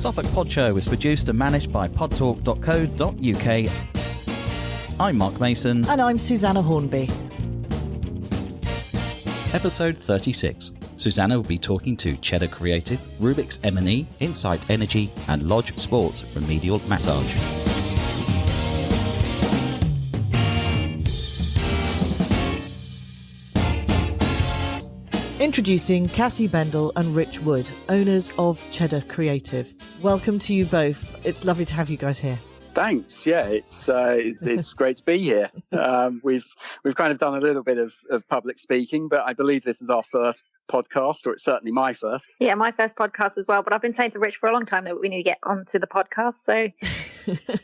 Suffolk Pod Show is produced and managed by podtalk.co.uk. I'm Mark Mason. And I'm Susanna Hornby. Episode 36. Susanna will be talking to Cheddar Creative, Rubik's M&E, Insight Energy and Lodge Sports Remedial Massage. Introducing Cassie, Bendall and Rich Wood, owners of Cheddar Creative. Welcome to you both. It's lovely to have you guys here. Thanks. Yeah, it's great to be here. We've kind of done a little bit of public speaking, but I believe this is our first podcast, or it's certainly my first. Yeah, my first podcast as well. But I've been saying to Rich for a long time that we need to get onto the podcast. So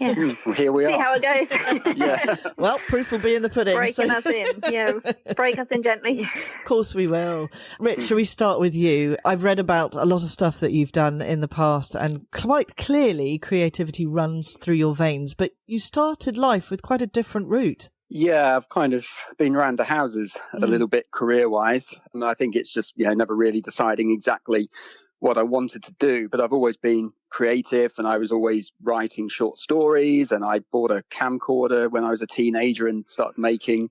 yeah, Well, here we are. See how it goes. Yeah. Well, proof will be in the pudding. Breaking us in. Yeah, break us in gently. Of course we will. Rich, shall we start with you? I've read about a lot of stuff that you've done in the past, and quite clearly creativity runs through your veins, but you started life with quite a different route. Yeah, I've kind of been around the houses a little bit career-wise. And I think it's just, never really deciding exactly what I wanted to do. But I've always been creative, and I was always writing short stories. And I bought a camcorder when I was a teenager and started making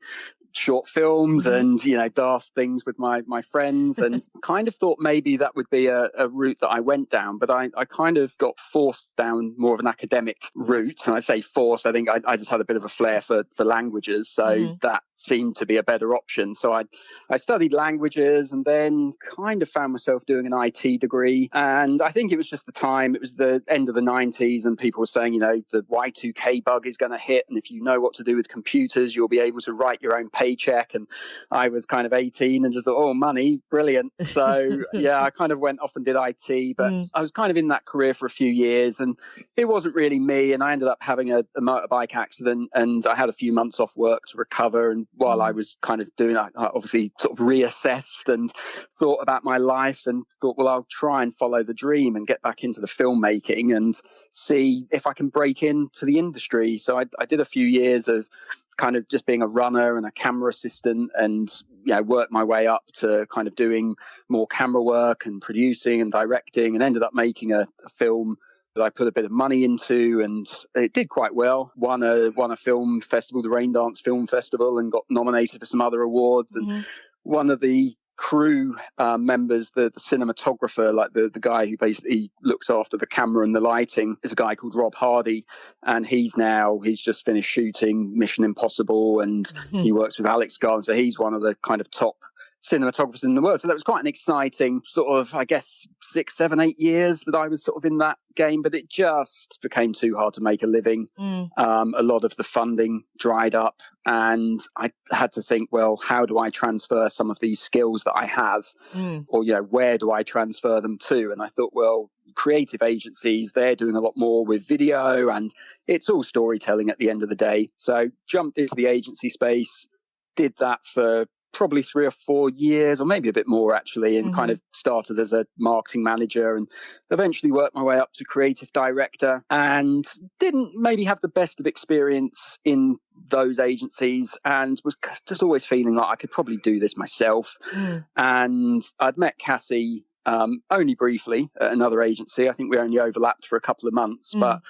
short films and, daft things with my friends, and kind of thought maybe that would be a route that I went down. But I kind of got forced down more of an academic route. And I say forced, I think I just had a bit of a flair for languages. So that seemed to be a better option. So I studied languages and then kind of found myself doing an IT degree. And I think it was just the time, it was the end of the 90s, and people were saying, the Y2K bug is going to hit. And if you know what to do with computers, you'll be able to write your own paycheck. And I was kind of 18 and just thought, oh, money, brilliant. So yeah, I kind of went off and did IT, but I was kind of in that career for a few years and it wasn't really me. And I ended up having a motorbike accident, and I had a few months off work to recover. And while I was kind of doing that, I obviously sort of reassessed and thought about my life and thought, well, I'll try and follow the dream and get back into the filmmaking and see if I can break into the industry. So I did a few years of kind of just being a runner and a camera assistant, and worked my way up to kind of doing more camera work and producing and directing, and ended up making a film that I put a bit of money into, and it did quite well. Won a film festival, the Raindance Film Festival, and got nominated for some other awards. And one of the crew members, the cinematographer, like the guy who basically looks after the camera and the lighting, is a guy called Rob Hardy, and he's just finished shooting Mission Impossible, and he works with Alex Garland, so he's one of the kind of top cinematographers in the world. So that was quite an exciting sort of, I guess, 6, 7, 8 years that I was sort of in that game, but it just became too hard to make a living. A lot of the funding dried up, and I had to think, well, how do I transfer some of these skills that I have, or, where do I transfer them to? And I thought, well, creative agencies, they're doing a lot more with video, and it's all storytelling at the end of the day. So jumped into the agency space, did that for probably 3 or 4 years, or maybe a bit more actually, and kind of started as a marketing manager and eventually worked my way up to creative director, and didn't maybe have the best of experience in those agencies, and was just always feeling like I could probably do this myself. And I'd met Cassie only briefly at another agency. I think we only overlapped for a couple of months, but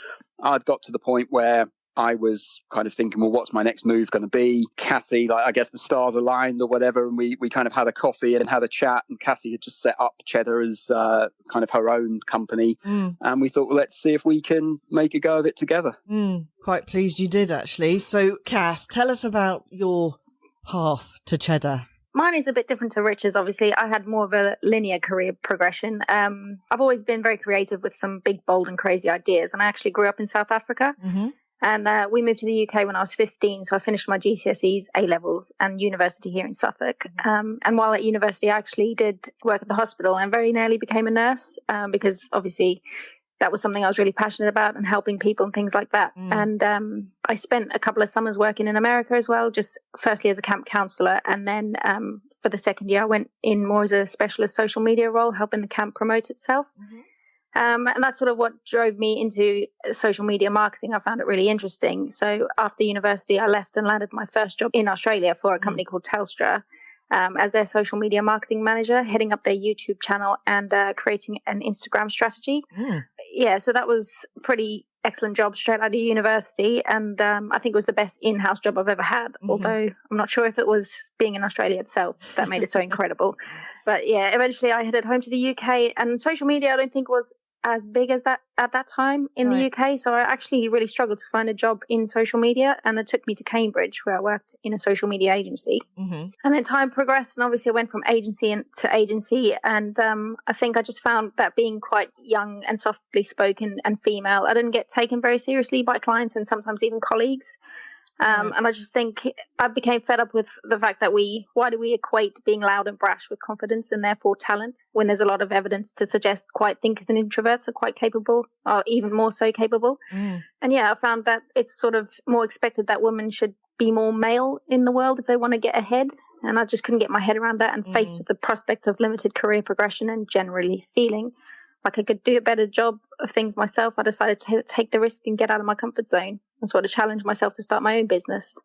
I'd got to the point where I was kind of thinking, well, what's my next move going to be? Cassie, I guess the stars aligned or whatever, and we kind of had a coffee and had a chat, and Cassie had just set up Cheddar as kind of her own company, and we thought, well, let's see if we can make a go of it together. Quite pleased you did, actually. So, Cass, tell us about your path to Cheddar. Mine is a bit different to Rich's, obviously. I had more of a linear career progression. I've always been very creative with some big, bold and crazy ideas, and I actually grew up in South Africa. And we moved to the UK when I was 15, so I finished my GCSEs, A-levels, and university here in Suffolk. And while at university, I actually did work at the hospital and very nearly became a nurse, because obviously that was something I was really passionate about, and helping people and things like that. And I spent a couple of summers working in America as well, just firstly as a camp counselor, and then for the second year I went in more as a specialist social media role, helping the camp promote itself. And that's sort of what drove me into social media marketing. I found it really interesting. So after university, I left and landed my first job in Australia for a company called Telstra. as their social media marketing manager, heading up their YouTube channel and creating an Instagram strategy. Yeah, so that was pretty excellent job straight out of university, and I think it was the best in-house job I've ever had, although I'm not sure if it was being in Australia itself that made it so incredible. But yeah, eventually I headed home to the UK, and social media I don't think was as big as that at that time in the UK, so I actually really struggled to find a job in social media, and it took me to Cambridge, where I worked in a social media agency. And then time progressed, and obviously I went from agency to agency, and I think I just found that being quite young and softly spoken and female, I didn't get taken very seriously by clients and sometimes even colleagues. And I just think I became fed up with the fact that why do we equate being loud and brash with confidence and therefore talent, when there's a lot of evidence to suggest quiet thinkers and introverts are quite capable, or even more so capable. And yeah, I found that it's sort of more expected that women should be more male in the world if they want to get ahead. And I just couldn't get my head around that, and faced with the prospect of limited career progression and generally feeling like I could do a better job of things myself, I decided to take the risk and get out of my comfort zone and sort of challenge myself to start my own business.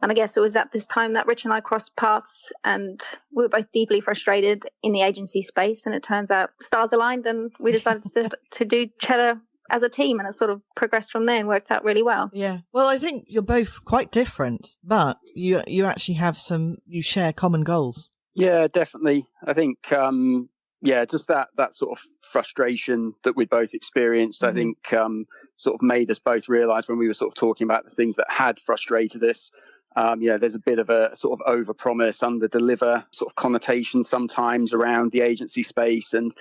And I guess it was at this time that Rich and I crossed paths, and we were both deeply frustrated in the agency space. And it turns out stars aligned, and we decided to do Cheddar as a team, and it sort of progressed from there and worked out really well. Yeah. Well, I think you're both quite different, but you actually have you share common goals. Yeah, definitely. I think, just that sort of frustration that we both experienced, I think sort of made us both realize when we were sort of talking about the things that had frustrated us. There's a bit of a sort of overpromise, underdeliver sort of connotation sometimes around the agency space. And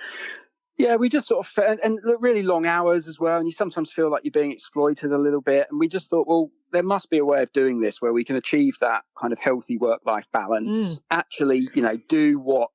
yeah, we just sort of, and really long hours as well. And you sometimes feel like you're being exploited a little bit. And we just thought, well, there must be a way of doing this where we can achieve that kind of healthy work-life balance, actually, do what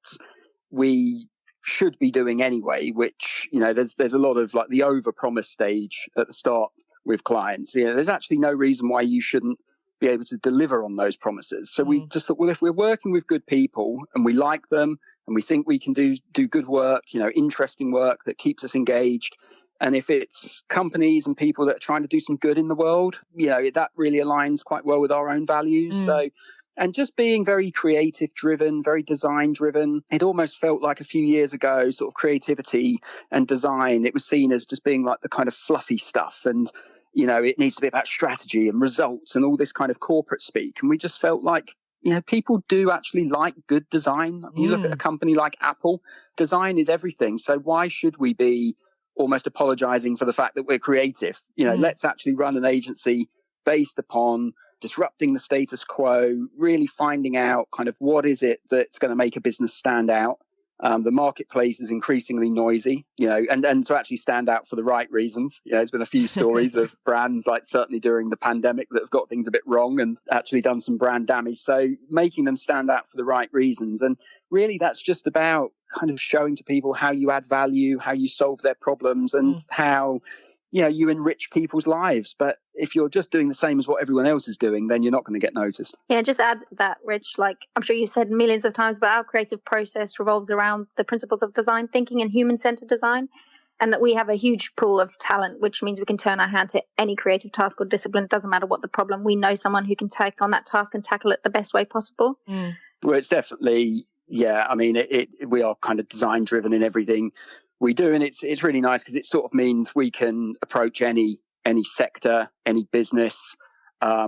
we should be doing anyway, which, there's a lot of like the overpromise stage at the start with clients. There's actually no reason why you shouldn't be able to deliver on those promises. So we just thought, well, if we're working with good people and we like them and we think we can do good work, interesting work that keeps us engaged, and if it's companies and people that are trying to do some good in the world, that really aligns quite well with our own values. So, and just being very creative driven, very design driven. It almost felt like a few years ago, sort of creativity and design, it was seen as just being like the kind of fluffy stuff. And, it needs to be about strategy and results and all this kind of corporate speak. And we just felt like, people do actually like good design. You look at a company like Apple, design is everything. So why should we be almost apologizing for the fact that we're creative? Let's actually run an agency based upon disrupting the status quo, really finding out kind of what is it that's going to make a business stand out. The marketplace is increasingly noisy, and to actually stand out for the right reasons. There's been a few stories of brands, like certainly during the pandemic, that have got things a bit wrong and actually done some brand damage. So making them stand out for the right reasons. And really that's just about kind of showing to people how you add value, how you solve their problems, and how you enrich people's lives. But if you're just doing the same as what everyone else is doing, then you're not going to get noticed. Yeah, just add to that, Rich, like I'm sure you've said millions of times, but our creative process revolves around the principles of design thinking and human-centered design. And that we have a huge pool of talent, which means we can turn our hand to any creative task or discipline. It doesn't matter what the problem. We know someone who can take on that task and tackle it the best way possible. Well, it's definitely, I mean, we are kind of design driven in everything we do, and it's really nice because it sort of means we can approach any sector, any business.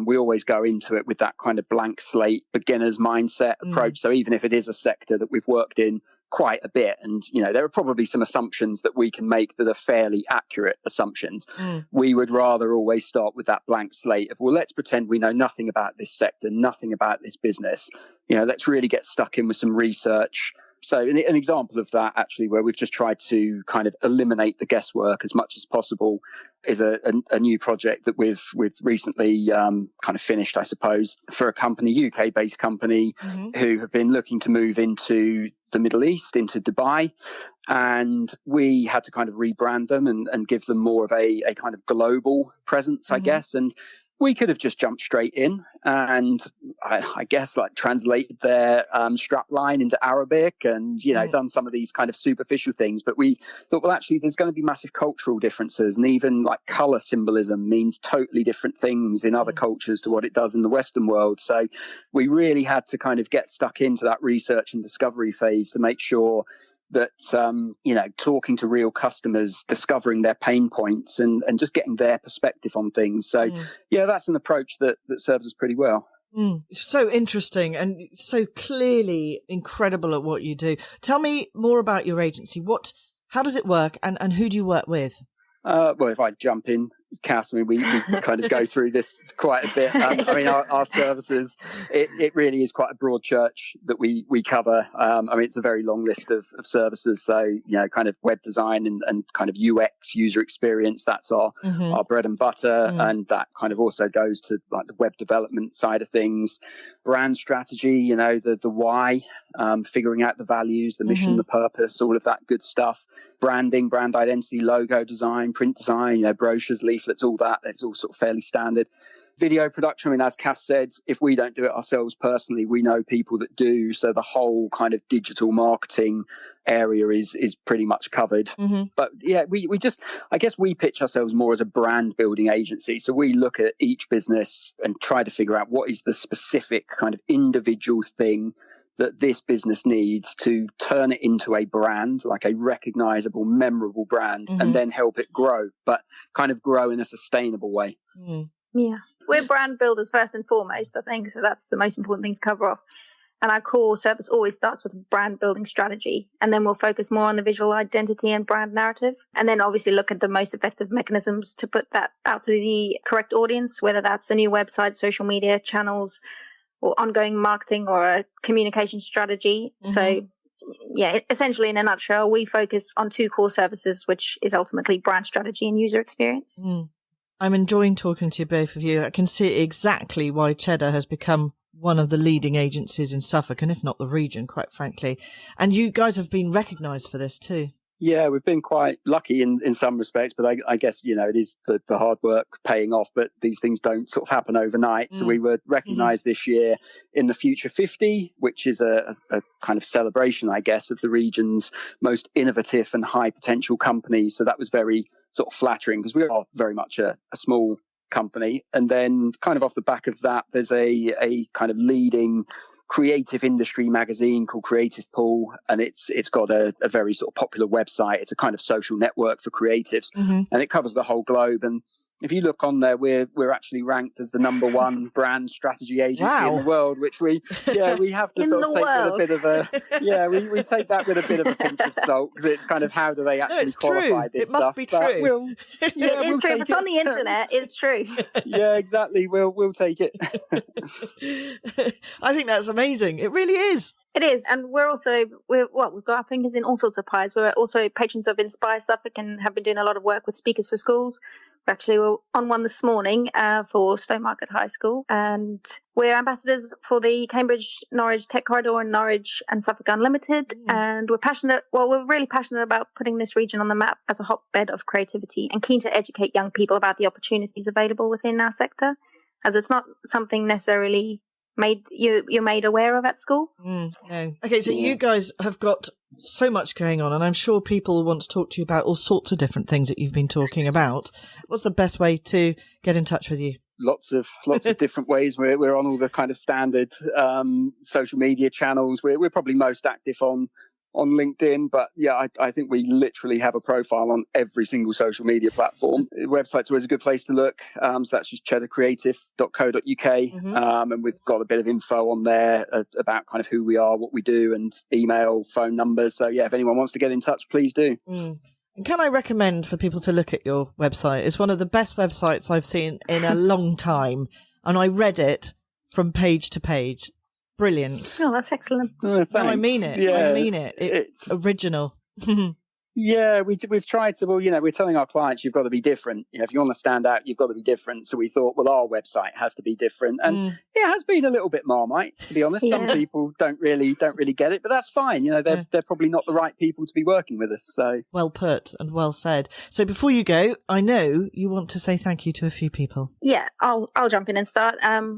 We always go into it with that kind of blank slate, beginner's mindset approach. So even if it is a sector that we've worked in quite a bit, and there are probably some assumptions that we can make that are fairly accurate assumptions, we would rather always start with that blank slate of, well, let's pretend we know nothing about this sector, nothing about this business. Let's really get stuck in with some research. So an example of that, actually, where we've just tried to kind of eliminate the guesswork as much as possible, is a new project that we've recently kind of finished, I suppose, for a company, UK-based company, who have been looking to move into the Middle East, into Dubai. And we had to kind of rebrand them and give them more of a kind of global presence, I guess. And We could have just jumped straight in and I guess like translated their strap line into Arabic and, done some of these kind of superficial things. But we thought, well, actually, there's going to be massive cultural differences, and even like color symbolism means totally different things in other cultures to what it does in the Western world. So we really had to kind of get stuck into that research and discovery phase to make sure that, talking to real customers, discovering their pain points and just getting their perspective on things. So, that's an approach that serves us pretty well. So interesting and so clearly incredible at what you do. Tell me more about your agency. How does it work and who do you work with? Well, if I jump in, Cass, I mean, we kind of go through this quite a bit. Our services, it really is quite a broad church that we cover. It's a very long list of services. So, kind of web design and kind of UX, user experience, that's our bread and butter. And that kind of also goes to like the web development side of things, brand strategy, the why, figuring out the values, the mission, the purpose, all of that good stuff, branding, brand identity, logo design, print design, brochures, leaflets, all that. It's all sort of fairly standard. Video production, I mean, as Cass said, if we don't do it ourselves personally, we know people that do. So the whole kind of digital marketing area is pretty much covered. But yeah, I guess we pitch ourselves more as a brand building agency. So we look at each business and try to figure out what is the specific kind of individual thing that this business needs to turn it into a brand, like a recognizable, memorable brand, and then help it grow, but kind of grow in a sustainable way. Yeah. We're brand builders first and foremost, I think. So that's the most important thing to cover off. And our core service always starts with a brand building strategy. And then we'll focus more on the visual identity and brand narrative. And then obviously look at the most effective mechanisms to put that out to the correct audience, whether that's a new website, social media channels, or ongoing marketing or a communication strategy. So yeah, essentially in a nutshell, we focus on two core services, which is ultimately brand strategy and user experience. I'm enjoying talking to you, both of you. I can see exactly why Cheddar has become one of the leading agencies in Suffolk, and if not the region, quite frankly. And you guys have been recognised for this too. Yeah, we've been quite lucky in some respects, but I guess, it is the hard work paying off, but these things don't sort of happen overnight. So we were recognised this year in the Future 50, which is a kind of celebration, I guess, of the region's most innovative and high potential companies. So that was very sort of flattering because we are very much a small company. And then kind of off the back of that, there's a kind of leading creative industry magazine called Creativepool, and it's got a very sort of popular website. It's a kind of social network for creatives, and it covers the whole globe. And if you look on there, we're actually ranked as the #1 brand strategy agency in the world, which we have to sort of take with a bit of a we take that with a bit of a pinch of salt because it's kind of how do they actually qualify this stuff? It must be true. It is true. If it's on the internet, it's true. Yeah, exactly. We'll take it. I think that's amazing. It really is. It is. And we've got our fingers in all sorts of pies. We're also patrons of Inspire Suffolk and have been doing a lot of work with Speakers for Schools. We're on one this morning for Stowmarket High School. And we're ambassadors for the Cambridge Norwich Tech Corridor and Norwich and Suffolk Unlimited. And we're really passionate about putting this region on the map as a hotbed of creativity and keen to educate young people about the opportunities available within our sector, as it's not something necessarily you're made aware of at school. No. Okay, so you guys have got so much going on, and I'm sure people want to talk to you about all sorts of different things that you've been talking about. What's the best way to get in touch with you? Lots of different ways. We're on all the kind of standard social media channels. We're probably most active on LinkedIn, but yeah, I think we literally have a profile on every single social media platform. The website's always a good place to look. So that's just cheddarcreative.co.uk. And we've got a bit of info on there about kind of who we are, what we do, and email, phone numbers. So yeah, if anyone wants to get in touch, please do. And can I recommend for people to look at your website? It's one of the best websites I've seen in a long time. And I read it from page to page. Brilliant. Oh, that's excellent. Oh, no, I mean it. Yeah, I mean it. It's original. Yeah, we've tried to, well, we're telling our clients you've got to be different. If you want to stand out, you've got to be different. So we thought, well, our website has to be different. And it has been a little bit Marmite, to be honest. Some people don't really get it, but that's fine. They're probably not the right people to be working with us. So well put and well said. So before you go, I know you want to say thank you to a few people. Yeah, I'll jump in and start.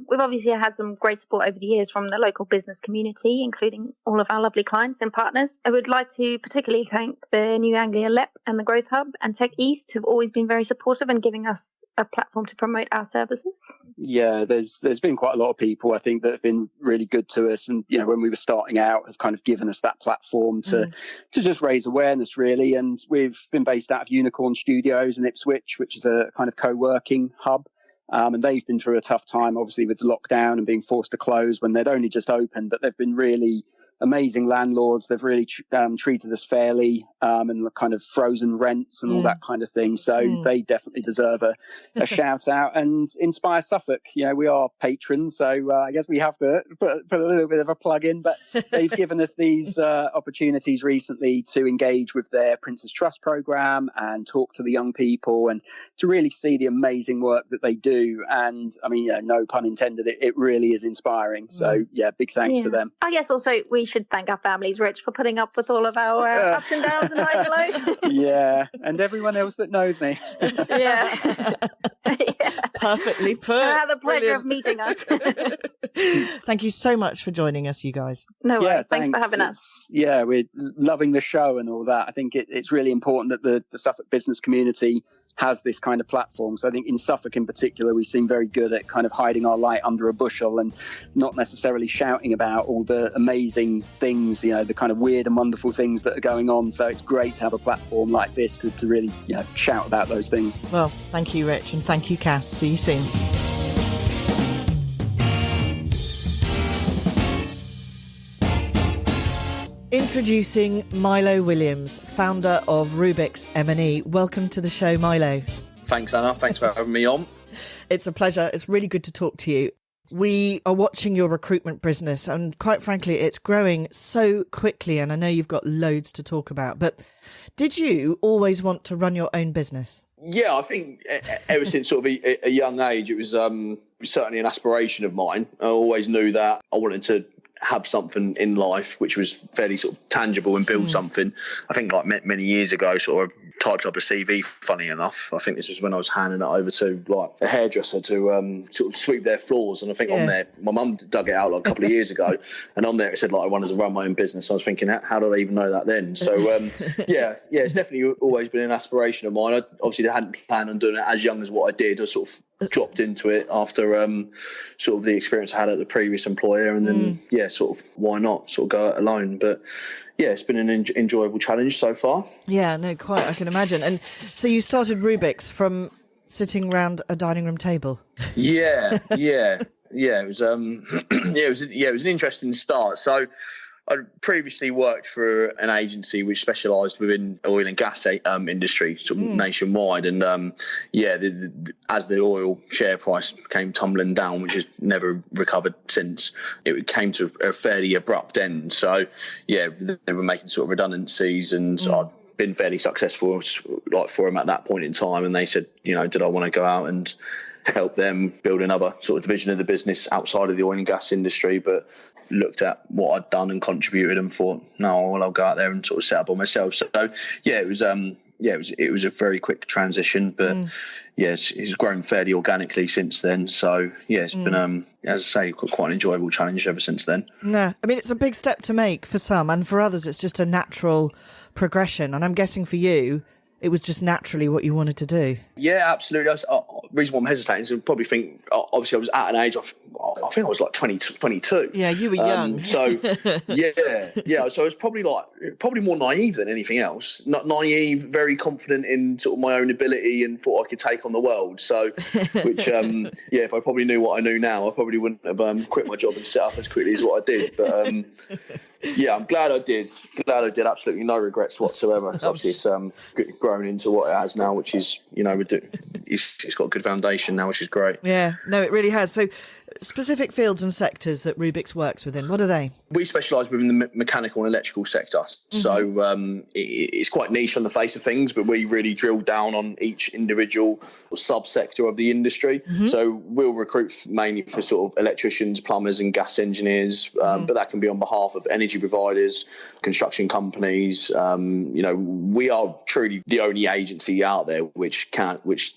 We've obviously had some great support over the years from the local business community, including all of our lovely clients and partners. I would like to particularly thank the New Anglia LEP and the Growth Hub and Tech East, who've always been very supportive and giving us a platform to promote our services. Yeah, there's been quite a lot of people, I think, that have been really good to us, and when we were starting out, have kind of given us that platform to just raise awareness, really. And we've been based out of Unicorn Studios in Ipswich, which is a kind of co-working hub. And they've been through a tough time, obviously, with the lockdown and being forced to close when they'd only just opened, but they've been really amazing landlords. They've really treated us fairly, and kind of frozen rents and all that kind of thing. So they definitely deserve a shout out. And Inspire Suffolk, we are patrons, so I guess we have to put a little bit of a plug in. But they've given us these opportunities recently to engage with their Prince's Trust program and talk to the young people and to really see the amazing work that they do. And I mean, no pun intended, it really is inspiring. So big thanks to them. I guess also we should thank our families, Rich, for putting up with all of our ups and downs and highs and lows. Yeah, and everyone else that knows me. Yeah. Perfectly put. I had the pleasure of meeting us. Thank you so much for joining us, you guys. No worries. Thanks for having us. Yeah, we're loving the show and all that. I think it's really important that the Suffolk business community has this kind of platform. So I think in Suffolk in particular, we seem very good at kind of hiding our light under a bushel and not necessarily shouting about all the amazing things, the kind of weird and wonderful things that are going on. So it's great to have a platform like this to really shout about those things. Well, thank you, Rich, and thank you, Cass. See you soon. Introducing Milo Williams, founder of Rubik's M&E. Welcome to the show, Milo. Thanks, Anna. Thanks for having me on. It's a pleasure. It's really good to talk to you. We are watching your recruitment business, and quite frankly, it's growing so quickly, and I know you've got loads to talk about. But did you always want to run your own business? Yeah, I think ever since sort of a young age, it was certainly an aspiration of mine. I always knew that I wanted to have something in life which was fairly sort of tangible and build something. I think like many years ago, sort of typed up a CV, funny enough. I think this was when I was handing it over to like a hairdresser to sort of sweep their floors. And I think on there, my mum dug it out like a couple of years ago, and on there it said like I wanted to run my own business. I was thinking, how did I even know that then? So it's definitely always been an aspiration of mine. I obviously hadn't planned on doing it as young as what I did. I sort of dropped into it after sort of the experience I had at the previous employer, and then sort of why not sort of go it alone. But it's been an enjoyable challenge so far. Yeah, no, quite, I can imagine. And so you started Rubik's from sitting around a dining room table. Yeah, it was it was an interesting start. So I previously worked for an agency which specialised within oil and gas industry, sort of nationwide, and as the oil share price came tumbling down, which has never recovered since, it came to a fairly abrupt end. So they were making sort of redundancies, and I'd been fairly successful like for them at that point in time, and they said, did I want to go out and help them build another sort of division of the business outside of the oil and gas industry, but looked at what I'd done and contributed and thought, no, well, I'll go out there and sort of set up on myself. So it was a very quick transition, but it's grown fairly organically since then. So it's been as I say, quite an enjoyable challenge ever since then. No, I mean, it's a big step to make for some, and for others it's just a natural progression, and I'm guessing for you it was just naturally what you wanted to do. Yeah, absolutely. The reason why I'm hesitating is I probably think, obviously I was at an age of, I think I was like 22. Yeah, you were young. So, so I was probably more naive than anything else. Not naive, very confident in sort of my own ability and thought I could take on the world. So, which, if I probably knew what I knew now, I probably wouldn't have quit my job and set up as quickly as what I did. But, I'm glad I did. Absolutely no regrets whatsoever. Obviously, it's grown into what it has now, which is, it's got a good foundation now, which is great. Yeah, no, it really has. So specific fields and sectors that Rubik's works within? What are they? We specialise within the mechanical and electrical sector. So it's quite niche on the face of things, but we really drill down on each individual subsector of the industry. So we'll recruit mainly for sort of electricians, plumbers and gas engineers, but that can be on behalf of energy providers, construction companies. We are truly the only agency out there which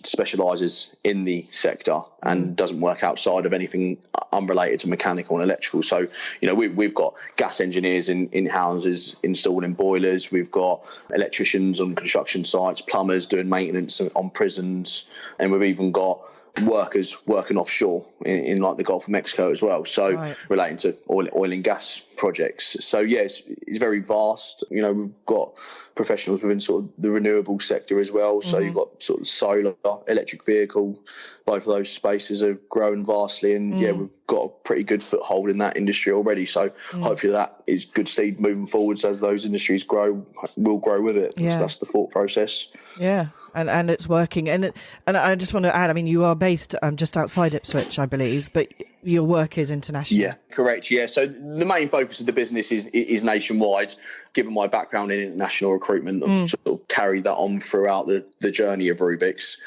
specialises in the sector and doesn't work outside of anything unrelated to mechanical and electrical. So, we've got gas engineers in houses installing boilers. We've got electricians on construction sites, plumbers doing maintenance on prisons, and we've even got workers working offshore in like the Gulf of Mexico as well. So relating to oil and gas projects. So yes, it's very vast. We've got professionals within sort of the renewable sector as well. So you've got sort of solar, electric vehicle. Both of those spaces are growing vastly, and we've got a pretty good foothold in that industry already. So hopefully that is good seed moving forwards as those industries grow. We'll grow with it. So that's the thought process. Yeah, and it's working. And I just want to add, I mean, you are based just outside Ipswich, I believe, but your work is international. Yeah, correct. Yeah, so the main focus of the business is nationwide. Given my background in international recruitment, I've sort of carried that on throughout the journey of Rubik's.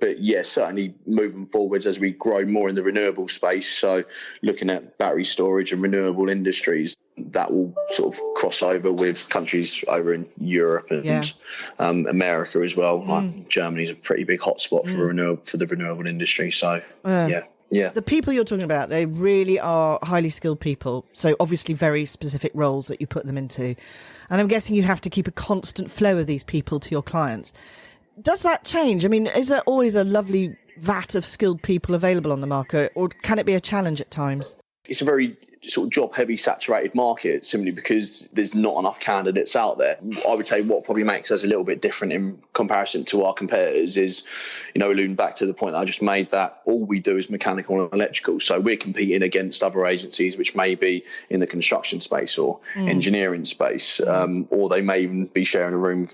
But yeah, certainly moving forwards as we grow more in the renewable space, so looking at battery storage and renewable industries, that will sort of cross over with countries over in Europe and America as well. Like Germany's a pretty big hotspot for the renewable industry. So yeah. The people you're talking about, they really are highly skilled people. So obviously very specific roles that you put them into. And I'm guessing you have to keep a constant flow of these people to your clients. Does that change? I mean, is there always a lovely vat of skilled people available on the market, or can it be a challenge at times? It's a very sort of job heavy saturated market, simply because there's not enough candidates out there. I would say what probably makes us a little bit different in comparison to our competitors is, alluding back to the point that I just made, that all we do is mechanical and electrical. So we're competing against other agencies which may be in the construction space or engineering space, or they may even be sharing a room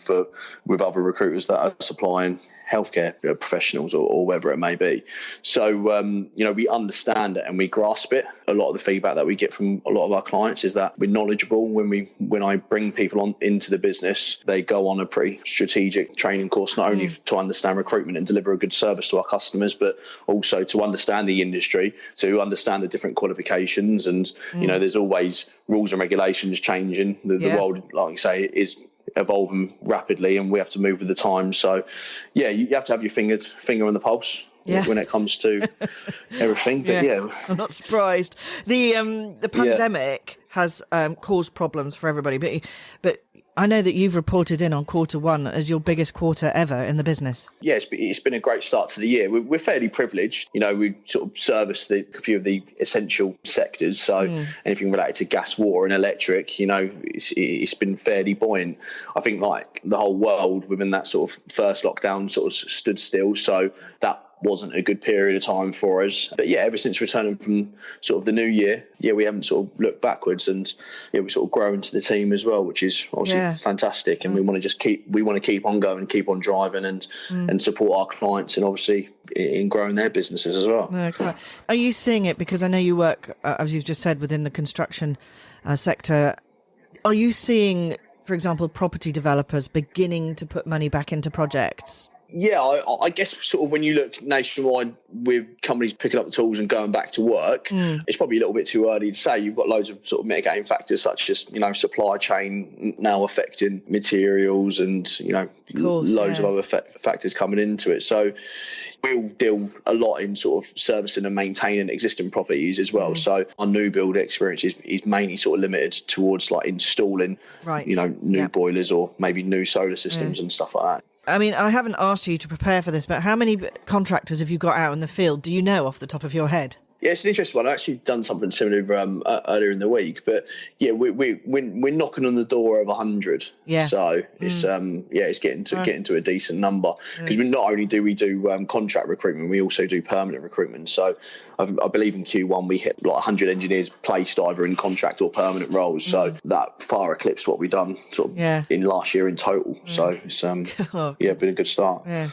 with other recruiters that are supplying healthcare professionals or whatever it may be. So, we understand it and we grasp it. A lot of the feedback that we get from a lot of our clients is that we're knowledgeable. When I bring people into the business, they go on a pretty strategic training course, not only to understand recruitment and deliver a good service to our customers, but also to understand the industry, to understand the different qualifications. And, there's always rules and regulations changing. The world, like you say, is evolving rapidly, and we have to move with the times. So you have to have your finger on the pulse when it comes to everything. But I'm not surprised. The pandemic has caused problems for everybody, but I know that you've reported in on Q1 as your biggest quarter ever in the business. Yeah, it's been a great start to the year. We're fairly privileged. We sort of service a few of the essential sectors. So anything related to gas, water and electric, it's been fairly buoyant. I think like the whole world within that sort of first lockdown sort of stood still. So that wasn't a good period of time for us. But ever since returning from sort of the new year, we haven't sort of looked backwards, and we sort of grow into the team as well, which is obviously fantastic. And we want to keep on going, keep on driving, and support our clients, and obviously in growing their businesses as well. Okay. Are you seeing it, because I know you work, as you've just said, within the construction sector? Are you seeing, for example, property developers beginning to put money back into projects? Yeah, I guess sort of when you look nationwide with companies picking up the tools and going back to work, it's probably a little bit too early to say. You've got loads of sort of mitigating factors, such as, supply chain now affecting materials and, loads of other factors coming into it. So we'll deal a lot in sort of servicing and maintaining existing properties as well. So our new build experience is mainly sort of limited towards like installing, new boilers or maybe new solar systems and stuff like that. I mean, I haven't asked you to prepare for this, but how many contractors have you got out in the field? Do you know off the top of your head? Yeah, it's an interesting one. I've actually done something similar earlier in the week, but we're knocking on the door of 100. Yeah. So it's getting to a decent number, because not only do we do contract recruitment, we also do permanent recruitment. So I believe in Q1 we hit like 100 engineers placed either in contract or permanent roles. So that far eclipsed what we've done sort of in last year in total. So it's been a good start. Yeah.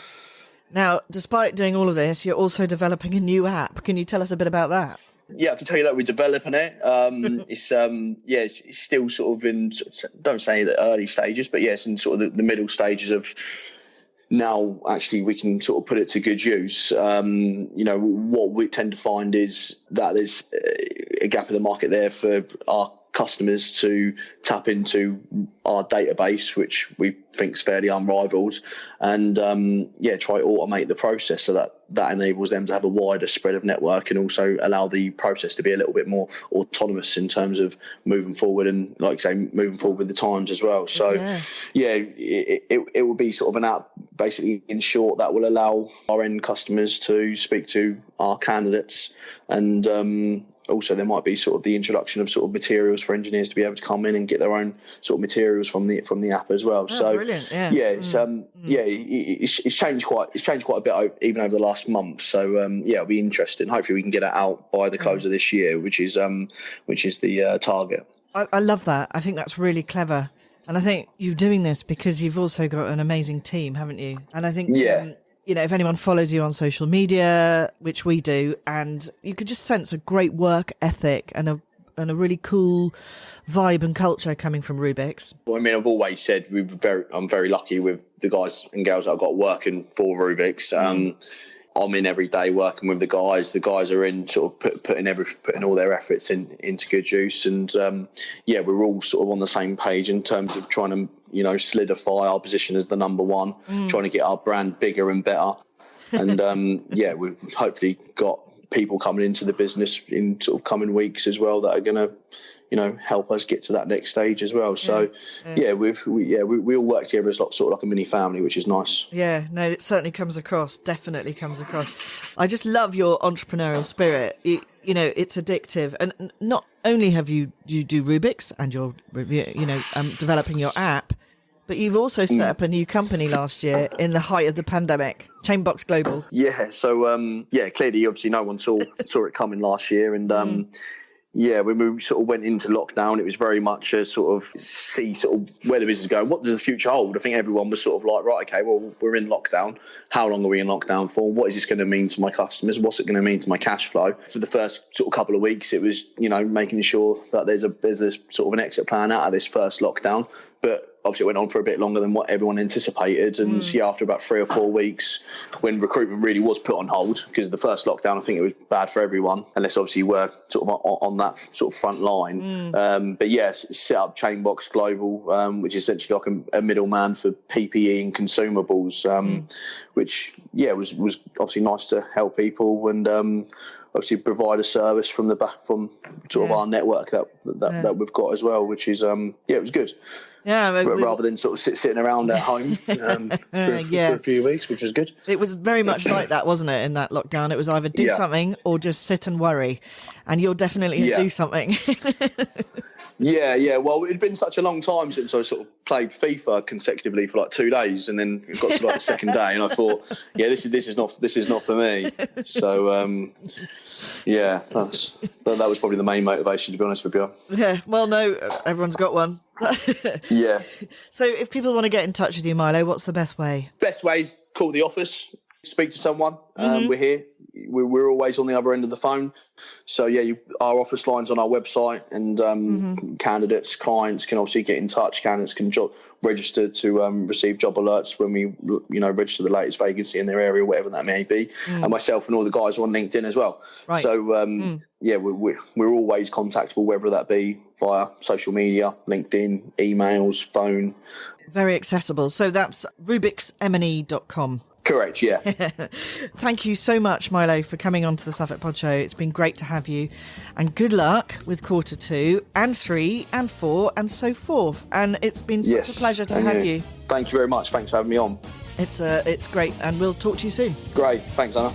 Now, despite doing all of this, you're also developing a new app. Can you tell us a bit about that? Yeah, I can tell you that we're developing it. It's still sort of in, don't say the early stages, but yes, in sort of the middle stages of now actually we can sort of put it to good use. What we tend to find is that there's a gap in the market there for our customers to tap into our database, which we think is fairly unrivaled, and try to automate the process so that enables them to have a wider spread of network and also allow the process to be a little bit more autonomous in terms of moving forward and, like I say, moving forward with the times as well. So it will be sort of an app basically, in short, that will allow our end customers to speak to our candidates, and also there might be sort of the introduction of sort of materials for engineers to be able to come in and get their own sort of materials from the app as well. Brilliant. It's changed quite a bit even over the last month. So it'll be interesting. Hopefully we can get it out by the close of this year, which is the target. I love that. I think that's really clever. And I think you're doing this because you've also got an amazing team, haven't you? And I think if anyone follows you on social media, which we do, and you could just sense a great work ethic and a really cool vibe and culture coming from Rubik's. Well, I mean, I've always said I'm very lucky with the guys and girls that I've got working for Rubik's. I'm in every day working with the guys. The guys are in sort of putting all their efforts into good use, and we're all sort of on the same page in terms of trying to solidify our position as the number one, trying to get our brand bigger and better, and we've hopefully got people coming into the business in sort of coming weeks as well that are going to help us get to that next stage as well. So we all work together as sort of like a mini family, which is nice. Yeah, no, it certainly definitely comes across. I just love your entrepreneurial spirit. It's addictive, and not only have you do Rubik's and you're developing your app, but you've also set up a new company last year in the height of the pandemic, Chainbox Global. Yeah, so clearly obviously no one saw it coming last year, and when we sort of went into lockdown, it was very much a sort of see sort of where the business is going. What does the future hold? I think everyone was sort of like, right, okay, well, we're in lockdown. How long are we in lockdown for? What is this going to mean to my customers? What's it going to mean to my cash flow? For the first sort of couple of weeks, it was, making sure that there's a sort of an exit plan out of this first lockdown. But obviously it went on for a bit longer than what everyone anticipated. And after about 3 or 4 weeks, when recruitment really was put on hold, because the first lockdown, I think it was bad for everyone, unless obviously you were sort of on that sort of front line. Set up Chainbox Global, which is essentially like a middleman for PPE and consumables, which was obviously nice to help people and obviously provide a service from sort of our network that we've got as well, which is it was good. Yeah, rather than sort of sitting around at home for a few weeks, which was good. It was very much like that, wasn't it? In that lockdown, it was either do something or just sit and worry, and you'll definitely do something. Yeah. Well, it'd been such a long time since I sort of played FIFA consecutively for like 2 days, and then it got to like the second day, and I thought, this is not for me. So, that was probably the main motivation, to be honest with you. Yeah. Well, no, everyone's got one. Yeah. So, if people want to get in touch with you, Milo, what's the best way? Best way is call the office, speak to someone. We're here. We're always on the other end of the phone. So our office line's on our website, and candidates, clients can obviously get in touch. Candidates can register to receive job alerts when we register the latest vacancy in their area, whatever that may be. And myself and all the guys are on LinkedIn as well. Right. So we're always contactable, whether that be via social media, LinkedIn, emails, phone. Very accessible. So that's rubiksmne.com. Correct, yeah. Thank you so much, Milo, for coming on to the Suffolk Pod Show. It's been great to have you. And good luck with quarter 2 and 3 and 4 and so forth. And it's been such a pleasure to have you. Thank you very much. Thanks for having me on. It's great. And we'll talk to you soon. Great. Thanks, Anna.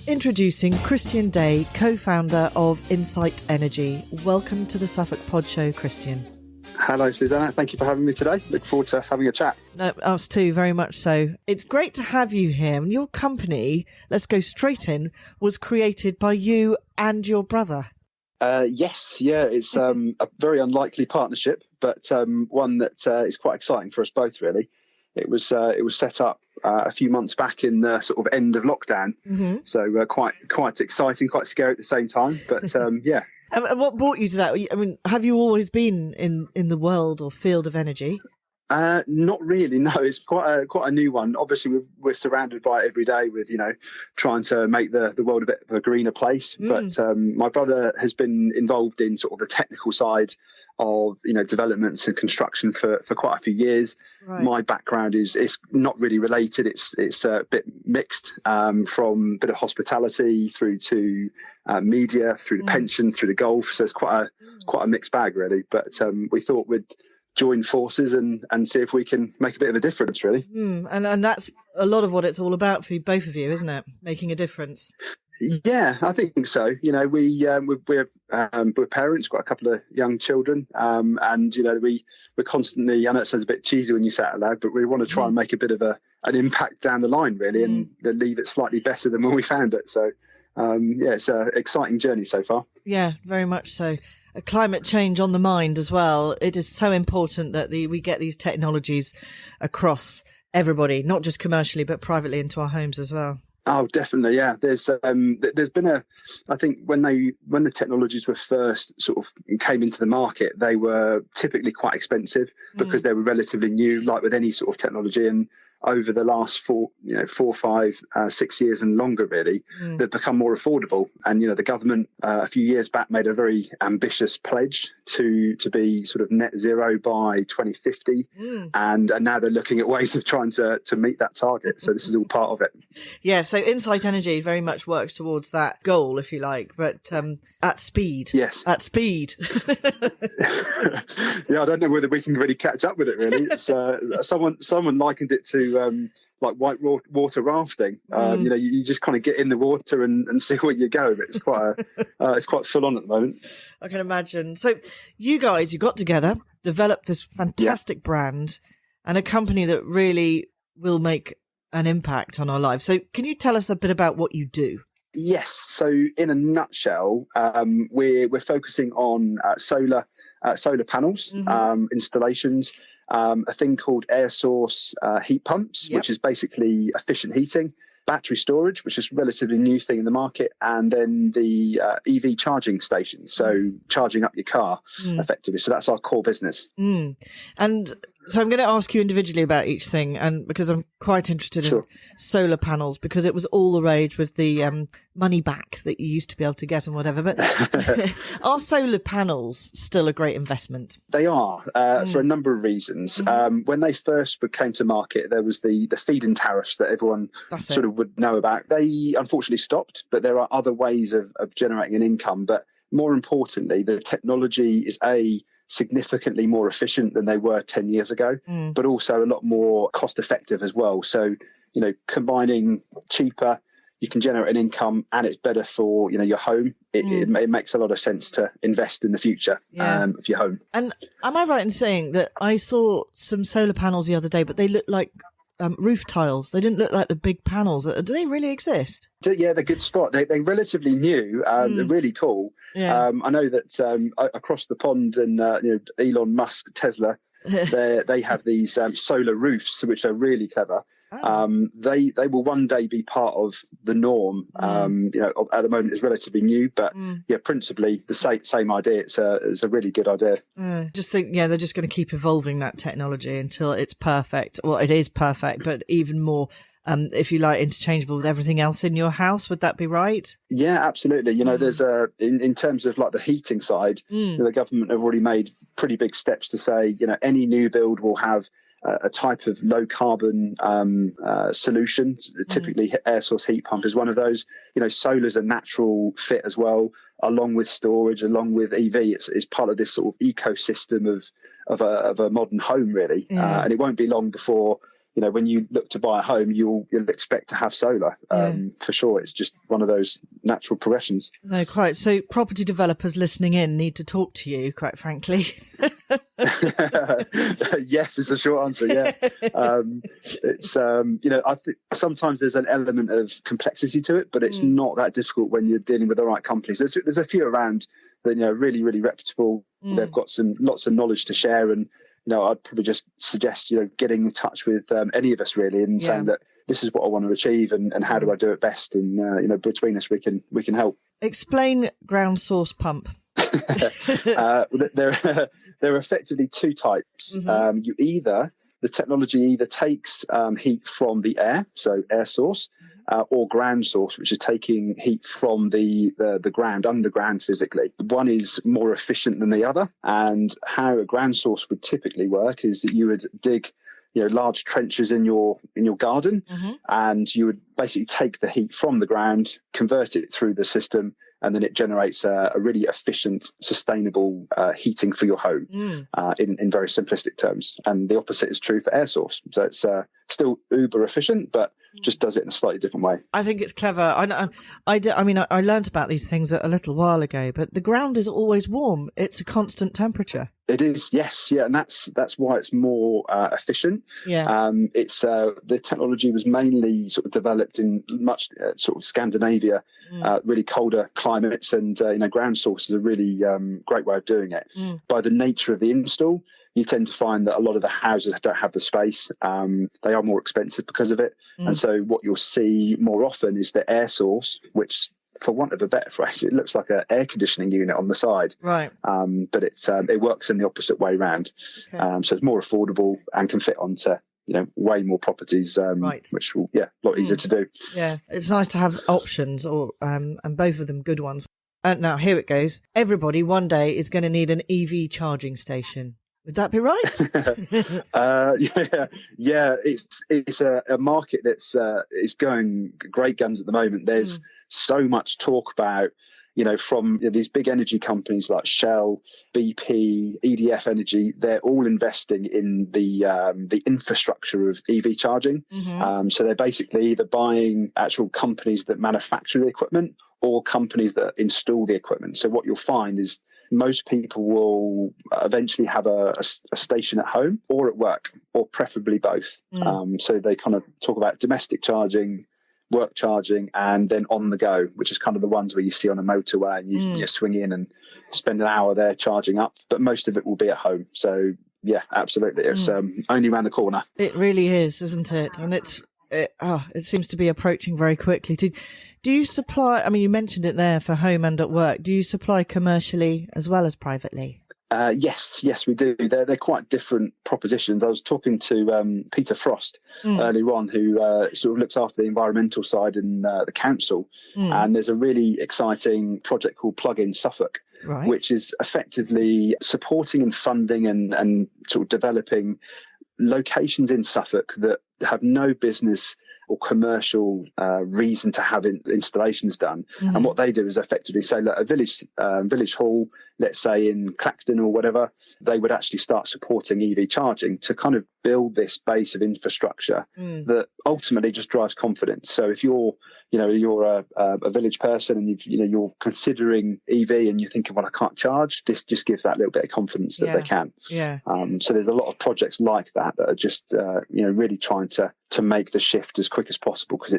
Introducing Christian Day, co-founder of Insight Energy. Welcome to the Suffolk Pod Show, Christian. Hello, Susanna. Thank you for having me today. Look forward to having a chat. No, us too, very much so. It's great to have you here. And your company, let's go straight in, was created by you and your brother. Yes, it's a very unlikely partnership, but one that is quite exciting for us both, really. it was set up a few months back in the sort of end of lockdown. Mm-hmm. So quite exciting, quite scary at the same time. But yeah. And what brought you to that? I mean, have you always been in the world or field of energy? Not really. No, it's quite a new one. Obviously, we're surrounded by it every day with, trying to make the world a bit of a greener place. But my brother has been involved in sort of the technical side of, developments and construction for quite a few years. Right. My background is not really related. It's a bit mixed, from a bit of hospitality through to media, through the pension, through the golf. So it's quite a mixed bag, really. But we thought we'd join forces and see if we can make a bit of a difference, really. And that's a lot of what it's all about for both of you, isn't it? Making a difference. Yeah, I think so. We're parents, got a couple of young children, and we're constantly. I know it sounds a bit cheesy when you say it out loud, but we want to try and make a bit of an impact down the line, really, and leave it slightly better than when we found it. So, it's an exciting journey so far. Yeah, very much so. Climate change on the mind as well. It is so important that we get these technologies across everybody, not just commercially, but privately into our homes as well. Oh, definitely. Yeah. There's been I think when the technologies were first sort of came into the market, they were typically quite expensive because they were relatively new, like with any sort of technology. And over the last 4, 5, 6 years and longer, really, they've become more affordable. And, the government a few years back made a very ambitious pledge to be sort of net zero by 2050. And now they're looking at ways of trying to meet that target. So this is all part of it. Yeah. So Insight Energy very much works towards that goal, if you like, but at speed. Yes. At speed. Yeah, I don't know whether we can really catch up with it, really. It's someone likened it to like white water rafting. You just kind of get in the water and see where you go. But it's quite full on at the moment. I can imagine. So you got together, developed this fantastic brand and a company that really will make an impact on our lives. So can you tell us a bit about what you do? Yes. So in a nutshell, we're focusing on solar panels, installations, a thing called air source heat pumps, which is basically efficient heating, battery storage, which is a relatively new thing in the market, and then the EV charging stations, so charging up your car effectively. So that's our core business. And so I'm going to ask you individually about each thing, and because I'm quite interested in solar panels, because it was all the rage with the money back that you used to be able to get and whatever. But are solar panels still a great investment? They are, for a number of reasons. When they first came to market, there was the feed-in tariffs that everyone sort of would know about. They unfortunately stopped, but there are other ways of generating an income. But more importantly, the technology is significantly more efficient than they were 10 years ago, but also a lot more cost effective as well. So, combining cheaper, you can generate an income, and it's better for, your home. It makes a lot of sense to invest in the future of your home. And am I right in saying that I saw some solar panels the other day, but they look like roof tiles? They didn't look like the big panels. Do they really exist? Yeah, they're a good spot. They're relatively new. They're really cool. Yeah. I know that across the pond and Elon Musk, Tesla, they have these solar roofs, which are really clever. They will one day be part of the norm. At the moment it's relatively new, but principally the same idea. It's a really good idea. Just think, they're just going to keep evolving that technology until it's perfect. Well, it is perfect, but even more, if you like, interchangeable with everything else in your house. Would that be right? Yeah, absolutely. There's in terms of like the heating side, the government have already made pretty big steps to say, any new build will have a type of low carbon solution. Typically air source heat pump is one of those. Solar's a natural fit as well, along with storage, along with EV. It's part of this sort of ecosystem of a modern home, really. And it won't be long before, when you look to buy a home, you'll expect to have solar for sure. It's just one of those natural progressions. No, quite. So property developers listening in need to talk to you, quite frankly. Yes, is the short answer. Yeah. It's I think sometimes there's an element of complexity to it, but it's not that difficult when you're dealing with the right companies. There's a few around that really, really reputable. They've got lots of knowledge to share, and I'd probably just suggest, getting in touch with any of us really, and saying that this is what I want to achieve, and how do I do it best? And, between us, we can help. Explain ground source pump. There are effectively two types. The technology either takes heat from the air, so air source, or ground source, which is taking heat from the ground, underground physically. One is more efficient than the other, and how a ground source would typically work is that you would dig large trenches in your garden, and you would basically take the heat from the ground, convert it through the system, and then it generates a really efficient, sustainable heating for your home in very simplistic terms. And the opposite is true for air source. So it's still uber efficient, but just does it in a slightly different way. I think it's clever. I learned about these things a little while ago, but the ground is always warm. It's a constant temperature. It is, yes, yeah, and that's why it's more efficient. Yeah, it's the technology was mainly sort of developed in much sort of Scandinavia, really colder climates, and ground source is a really great way of doing it. By the nature of the install, you tend to find that a lot of the houses don't have the space. They are more expensive because of it, and so what you'll see more often is the air source, which, for want of a better phrase, it looks like an air conditioning unit on the side. Right. But it works in the opposite way round. Okay. So it's more affordable and can fit onto way more properties, which will a lot easier to do. Yeah, it's nice to have options, or and both of them good ones. Now here it goes. Everybody one day is going to need an EV charging station. Would that be right? Yeah. It's a market that's is going great guns at the moment. There's so much talk about, from these big energy companies like Shell, BP, EDF Energy. They're all investing in the infrastructure of EV charging. So they're basically either buying actual companies that manufacture the equipment or companies that install the equipment. So what you'll find is most people will eventually have a station at home or at work, or preferably both. So they kind of talk about domestic charging, work charging, and then on the go, which is kind of the ones where you see on a motorway and you swing in and spend an hour there charging up. But most of it will be at home. So yeah, absolutely. It's only around the corner. It really is, isn't it? And it seems to be approaching very quickly. Do you supply, you mentioned it there for home and at work, do you supply commercially as well as privately? Yes, we do. They're quite different propositions. I was talking to Peter Frost earlier on, who sort of looks after the environmental side in the council. And there's a really exciting project called Plug-in Suffolk, which is effectively supporting and funding and sort of developing locations in Suffolk that have no business or commercial reason to have installations done. And what they do is effectively say, look, a village hall, let's say in Clacton or whatever, they would actually start supporting EV charging to kind of build this base of infrastructure that ultimately just drives confidence. So if you're a village person and you're considering EV and you're thinking, well, I can't charge, this just gives that little bit of confidence that they can. Yeah. So there's a lot of projects like that are just really trying to make the shift as quick as possible, because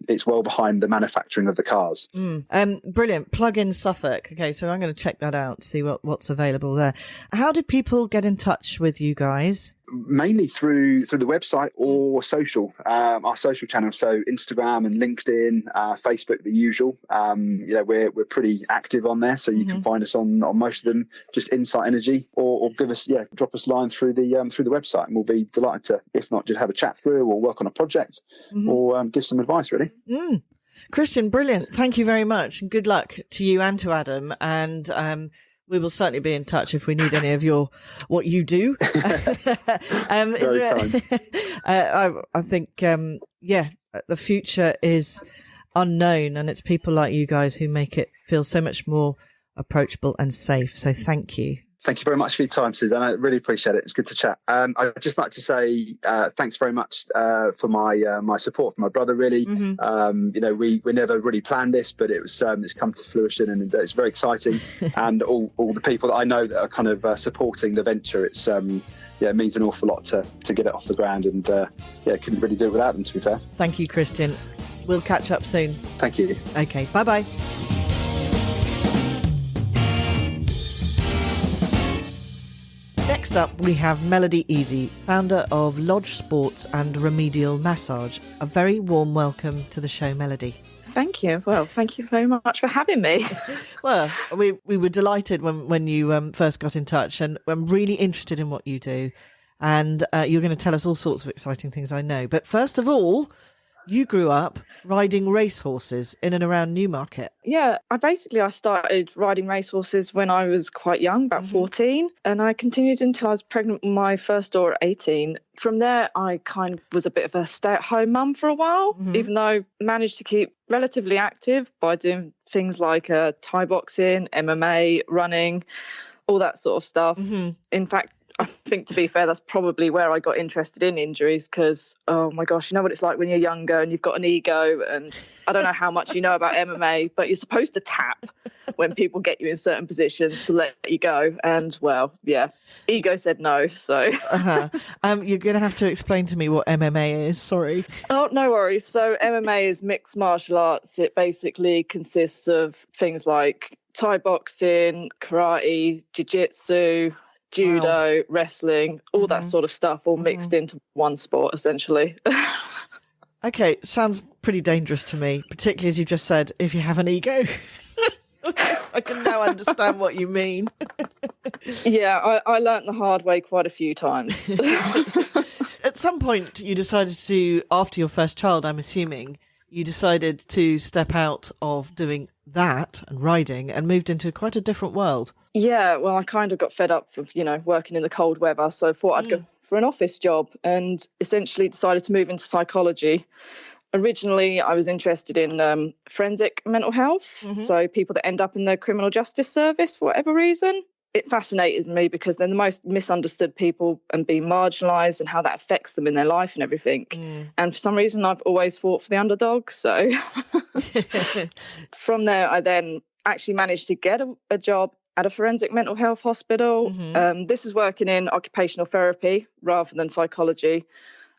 it's well behind the manufacturing of the cars. Brilliant. Plug-in Suffolk. Okay, so I'm going to check that out, see what's available there. How did people get in touch with you guys? Mainly through the website or social, our social channels, so Instagram and LinkedIn, Facebook, the usual. We're pretty active on there, so you can find us on most of them. Just Insight Energy, or drop us a line through the website, and we'll be delighted to, if not, just have a chat through or work on a project or give some advice, really. Christian, brilliant. Thank you very much, and good luck to you and to Adam. And we will certainly be in touch if we need any of what you do. Very kind. I think, the future is unknown, and it's people like you guys who make it feel so much more approachable and safe. So thank you. Thank you very much for your time, Suzanne. I really appreciate it. It's good to chat. I'd just like to say thanks very much for my support for my brother, really. We never really planned this, but it's come to fruition, and it's very exciting. And all the people that I know that are kind of supporting the venture, it means an awful lot to get it off the ground, and couldn't really do it without them, to be fair. Thank you, Christian. We'll catch up soon. Thank you. Okay, bye-bye. Next up, we have Melody Easy, founder of Lodge Sports and Remedial Massage. A very warm welcome to the show, Melody. Thank you. Well, thank you very much for having me. Well, we were delighted when you first got in touch, and I'm really interested in what you do. And you're going to tell us all sorts of exciting things, I know. But first of all, you grew up riding racehorses in and around Newmarket. Yeah, I started riding racehorses when I was quite young, about 14, and I continued until I was pregnant with my first daughter at 18. From there, I kind of was a bit of a stay-at-home mum for a while, even though I managed to keep relatively active by doing things like Thai boxing, MMA, running, all that sort of stuff. In fact, I think, to be fair, that's probably where I got interested in injuries because, oh my gosh, you know what it's like when you're younger and you've got an ego, and I don't know how much you know about MMA, but you're supposed to tap when people get you in certain positions to let you go. And, well, yeah, ego said no, so. You're going to have to explain to me what MMA is, sorry. Oh, no worries. So MMA is mixed martial arts. It basically consists of things like Thai boxing, karate, jiu-jitsu, judo, wrestling, all that sort of stuff, all mixed into one sport, essentially. Okay, sounds pretty dangerous to me, particularly as you just said, if you have an ego. I can now understand what you mean. Yeah, I learnt the hard way quite a few times. At some point, you decided to, after your first child, I'm assuming, you decided to step out of doing that and riding and moved into quite a different world. Yeah, well, I kind of got fed up from, working in the cold weather. So I thought I'd go for an office job and essentially decided to move into psychology. Originally, I was interested in forensic mental health. So people that end up in the criminal justice service for whatever reason. It fascinated me because they're the most misunderstood people and being marginalised and how that affects them in their life and everything. And for some reason, I've always fought for the underdog. So from there, I then actually managed to get a job at a forensic mental health hospital. This is working in occupational therapy rather than psychology.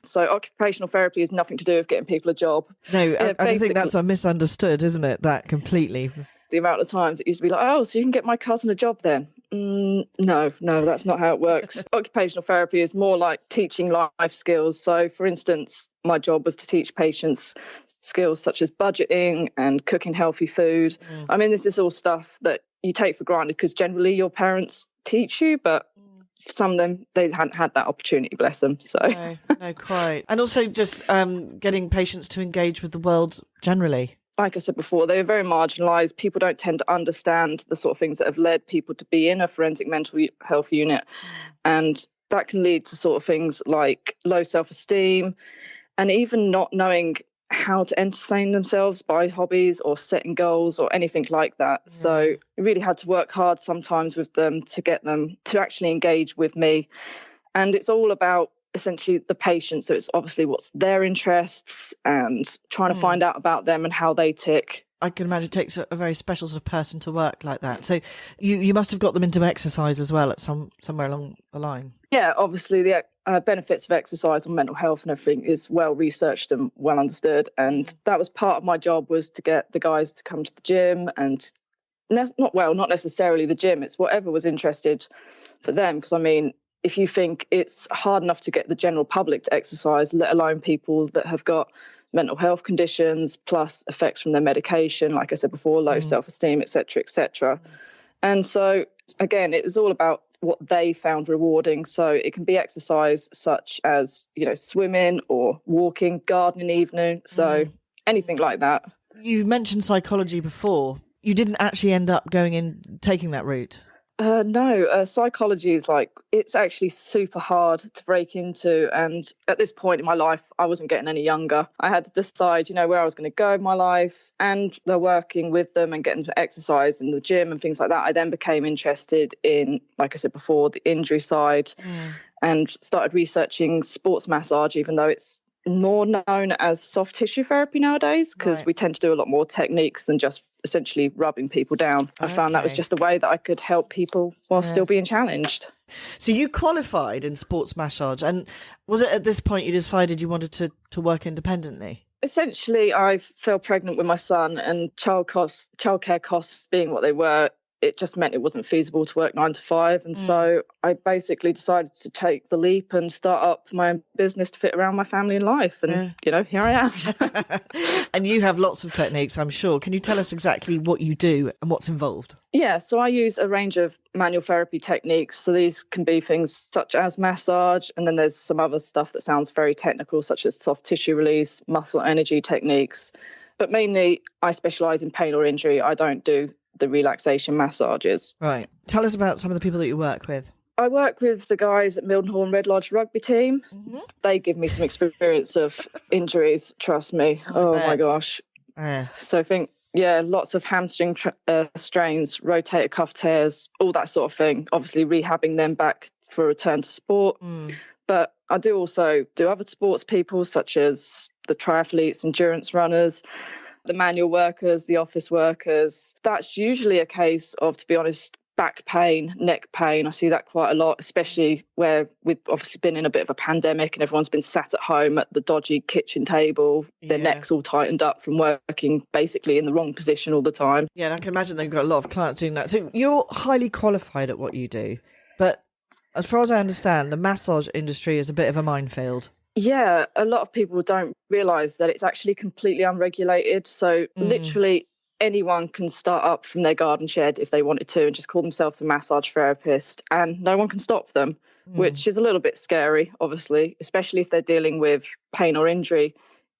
So occupational therapy has nothing to do with getting people a job. No, I think that's a misunderstood, isn't it? That completely. The amount of times it used to be like, oh, so you can get my cousin a job then? No, that's not how it works. Occupational therapy is more like teaching life skills. So, for instance, my job was to teach patients skills such as budgeting and cooking healthy food. I mean, this is all stuff that you take for granted because generally your parents teach you, but some of them, they hadn't had that opportunity, bless them. So no, quite. And also just getting patients to engage with the world generally. Like I said before, they're very marginalised. People don't tend to understand the sort of things that have led people to be in a forensic mental health unit. And that can lead to sort of things like low self-esteem and even not knowing how to entertain themselves by hobbies or setting goals or anything like that. So I really had to work hard sometimes with them to get them to actually engage with me. And it's all about essentially the patient. So it's obviously what's their interests and trying to find out about them and how they tick. I can imagine it takes a very special sort of person to work like that. So you must have got them into exercise as well at somewhere along the line. Yeah, obviously the benefits of exercise on mental health and everything is well researched and well understood. And that was part of my job, was to get the guys to come to the gym and not necessarily the gym. It's whatever was interested for them. Because I mean, if you think it's hard enough to get the general public to exercise, let alone people that have got mental health conditions plus effects from their medication, like I said before, low self-esteem, et cetera, et cetera. And so, again, it is all about what they found rewarding. So it can be exercise such as, swimming or walking, gardening even. So anything like that. You mentioned psychology before. You didn't actually end up going in taking that route? No, psychology is it's actually super hard to break into. And at this point in my life, I wasn't getting any younger. I had to decide, where I was going to go in my life. And they're working with them and getting to exercise in the gym and things like that. I then became interested in, like I said before, the injury side and started researching sports massage, even though it's more known as soft tissue therapy nowadays, because we tend to do a lot more techniques than just essentially rubbing people down. I found that was just a way that I could help people while still being challenged. So you qualified in sports massage, and was it at this point you decided you wanted to work independently? Essentially, I fell pregnant with my son, and childcare costs being what they were, it just meant it wasn't feasible to work 9 to 5. And so I basically decided to take the leap and start up my own business to fit around my family and life. And, here I am. And you have lots of techniques, I'm sure. Can you tell us exactly what you do and what's involved? Yeah, so I use a range of manual therapy techniques. So these can be things such as massage, and then there's some other stuff that sounds very technical, such as soft tissue release, muscle energy techniques. But mainly I specialise in pain or injury. I don't do the relaxation massages. Right. Tell us about some of the people that you work with. I work with the guys at Mildenhall Red Lodge rugby team. Mm-hmm. They give me some experience of injuries, trust me. Oh my gosh. So I think, lots of hamstring strains, rotator cuff tears, all that sort of thing. Obviously rehabbing them back for a return to sport. But I do also do other sports people, such as the triathletes, endurance runners, the manual workers, the office workers. That's usually a case of, to be honest, back pain, neck pain. I see that quite a lot, especially where we've obviously been in a bit of a pandemic and everyone's been sat at home at the dodgy kitchen table, their necks all tightened up from working basically in the wrong position all the time. Yeah, and I can imagine they've got a lot of clients doing that. So you're highly qualified at what you do, but as far as I understand, the massage industry is a bit of a minefield. Yeah, a lot of people don't realise that it's actually completely unregulated. So literally anyone can start up from their garden shed if they wanted to and just call themselves a massage therapist, and no one can stop them, which is a little bit scary, obviously, especially if they're dealing with pain or injury.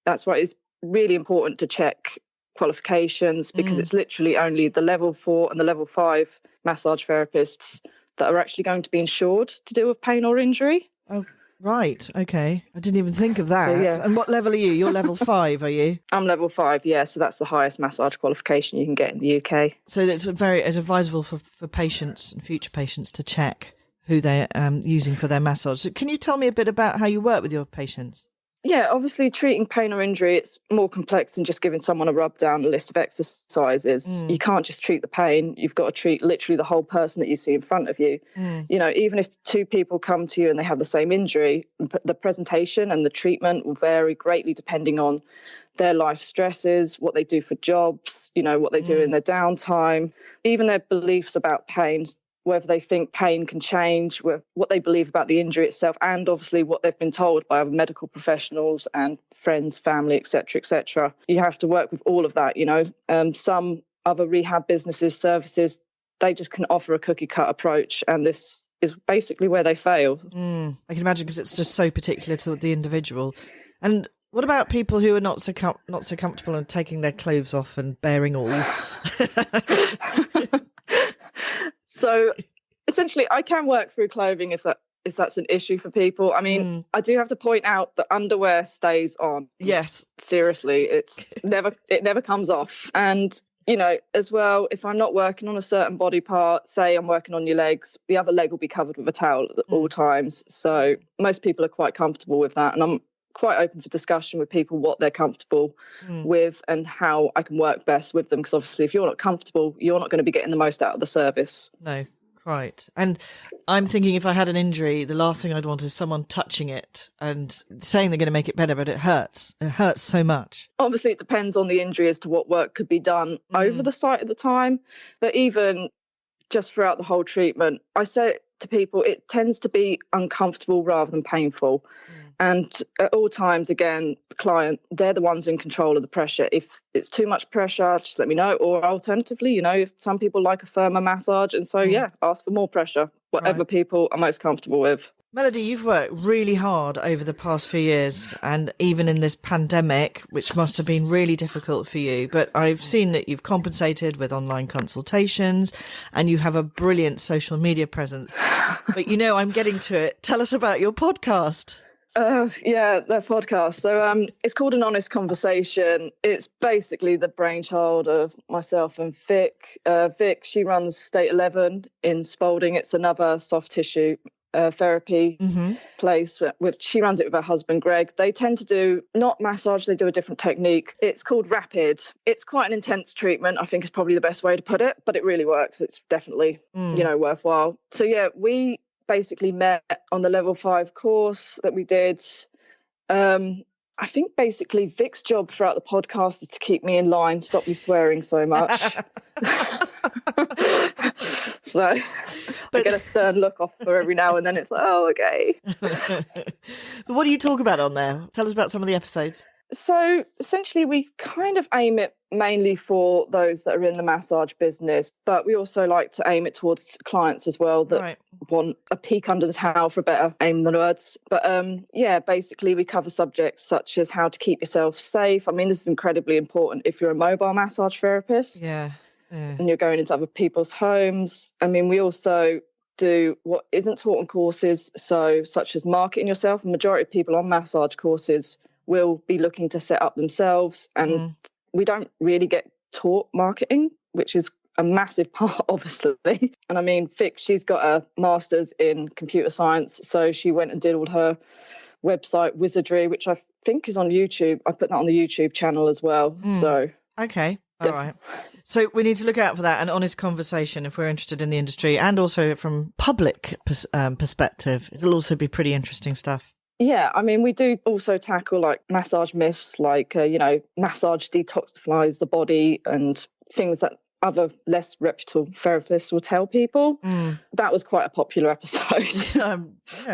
That's why it's really important to check qualifications, because it's literally only the level 4 and the level 5 massage therapists that are actually going to be insured to deal with pain or injury. Oh, right. Okay. I didn't even think of that. So, and what level are you? You're level 5, are you? I'm level 5, yeah. So that's the highest massage qualification you can get in the UK. So it's it's advisable for patients and future patients to check who they're using for their massage. So can you tell me a bit about how you work with your patients? Yeah, obviously treating pain or injury, it's more complex than just giving someone a rub down a list of exercises. You can't just treat the pain. You've got to treat literally the whole person that you see in front of you. Even if 2 people come to you and they have the same injury, the presentation and the treatment will vary greatly depending on their life stresses, what they do for jobs, what they do in their downtime, even their beliefs about pain, whether they think pain can change, what they believe about the injury itself, and obviously what they've been told by other medical professionals and friends, family, etc., etc. You have to work with all of that, Some other rehab businesses, services, they just can offer a cookie-cut approach, and this is basically where they fail. I can imagine, because it's just so particular to the individual. And what about people who are not so comfortable in taking their clothes off and bearing all? So essentially, I can work through clothing if that's an issue for people. I mean, I do have to point out that underwear stays on. Yes. Seriously, it never comes off. And, as well, if I'm not working on a certain body part, say I'm working on your legs, the other leg will be covered with a towel at all times. So most people are quite comfortable with that. And I'm quite open for discussion with people what they're comfortable with and how I can work best with them, because obviously if you're not comfortable, you're not going to be getting the most out of the service. No, quite. And I'm thinking, if I had an injury, the last thing I'd want is someone touching it and saying they're going to make it better, but it hurts so much. Obviously it depends on the injury as to what work could be done over the site at the time, but even just throughout the whole treatment, I say to people, it tends to be uncomfortable rather than painful. And at all times, again, the client, they're the ones in control of the pressure. If it's too much pressure, just let me know. Or alternatively, if some people like a firmer massage. And so, ask for more pressure, whatever people are most comfortable with. Melody, you've worked really hard over the past few years, and even in this pandemic, which must have been really difficult for you. But I've seen that you've compensated with online consultations, and you have a brilliant social media presence. But I'm getting to it. Tell us about your podcast. The podcast. So it's called An Honest Conversation. It's basically the brainchild of myself and Vic. Vic, she runs State 11 in Spalding. It's another soft tissue therapy place. She runs it with her husband, Greg. They tend to do not massage, they do a different technique. It's called Rapid. It's quite an intense treatment, I think is probably the best way to put it, but it really works. It's definitely, worthwhile. So we basically met on the level 5 course that we did. I think basically Vic's job throughout the podcast is to keep me in line, stop me swearing so much. So I get a stern look off her every now and then. It's like, oh, okay. But what do you talk about on there? Tell us about some of the episodes. So essentially, we kind of aim it mainly for those that are in the massage business, but we also like to aim it towards clients as well that want a peek under the towel, for a better aim than words. But basically we cover subjects such as how to keep yourself safe. I mean, this is incredibly important if you're a mobile massage therapist and you're going into other people's homes. I mean, we also do what isn't taught on courses, so such as marketing yourself. The majority of people on massage courses will be looking to set up themselves, and we don't really get taught marketing, which is a massive part, obviously. And I mean, Vic, she's got a master's in computer science, so she went and did all her website wizardry, which I think is on YouTube. I put that on the YouTube channel as well. So okay, all right. So we need to look out for that, an honest conversation if we're interested in the industry, and also from public perspective. It'll also be pretty interesting stuff. Yeah, I mean, we do also tackle like massage myths, like, massage detoxifies the body and things that other less reputable therapists will tell people. That was quite a popular episode. Yeah,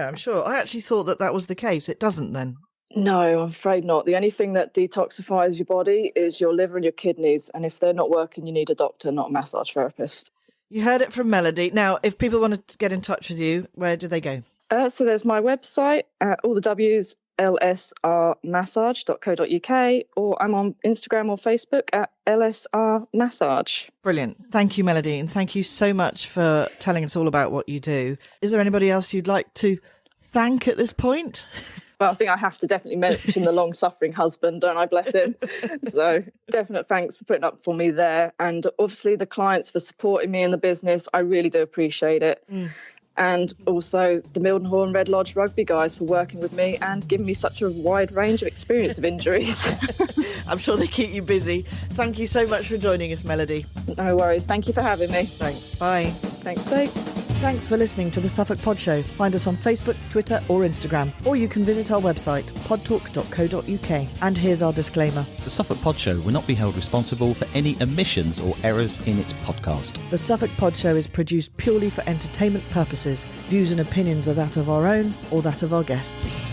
I'm sure. I actually thought that was the case. It doesn't then. No, I'm afraid not. The only thing that detoxifies your body is your liver and your kidneys. And if they're not working, you need a doctor, not a massage therapist. You heard it from Melody. Now, if people want to get in touch with you, where do they go? So there's my website, all the W's, lsrmassage.co.uk, or I'm on Instagram or Facebook at lsrmassage. Brilliant. Thank you, Melody, and thank you so much for telling us all about what you do. Is there anybody else you'd like to thank at this point? Well, I think I have to definitely mention the long-suffering husband, don't I? Bless him. So definite thanks for putting up for me there. And obviously the clients for supporting me in the business. I really do appreciate it. And also the Mildenhall Red Lodge rugby guys for working with me and giving me such a wide range of experience of injuries. I'm sure they keep you busy. Thank you so much for joining us, Melody. No worries. Thank you for having me. Thanks. Bye. Thanks, babe. Thanks for listening to The Suffolk Pod Show. Find us on Facebook, Twitter or Instagram, or you can visit our website, podtalk.co.uk. And here's our disclaimer. The Suffolk Pod Show will not be held responsible for any omissions or errors in its podcast. The Suffolk Pod Show is produced purely for entertainment purposes. Views and opinions are that of our own or that of our guests.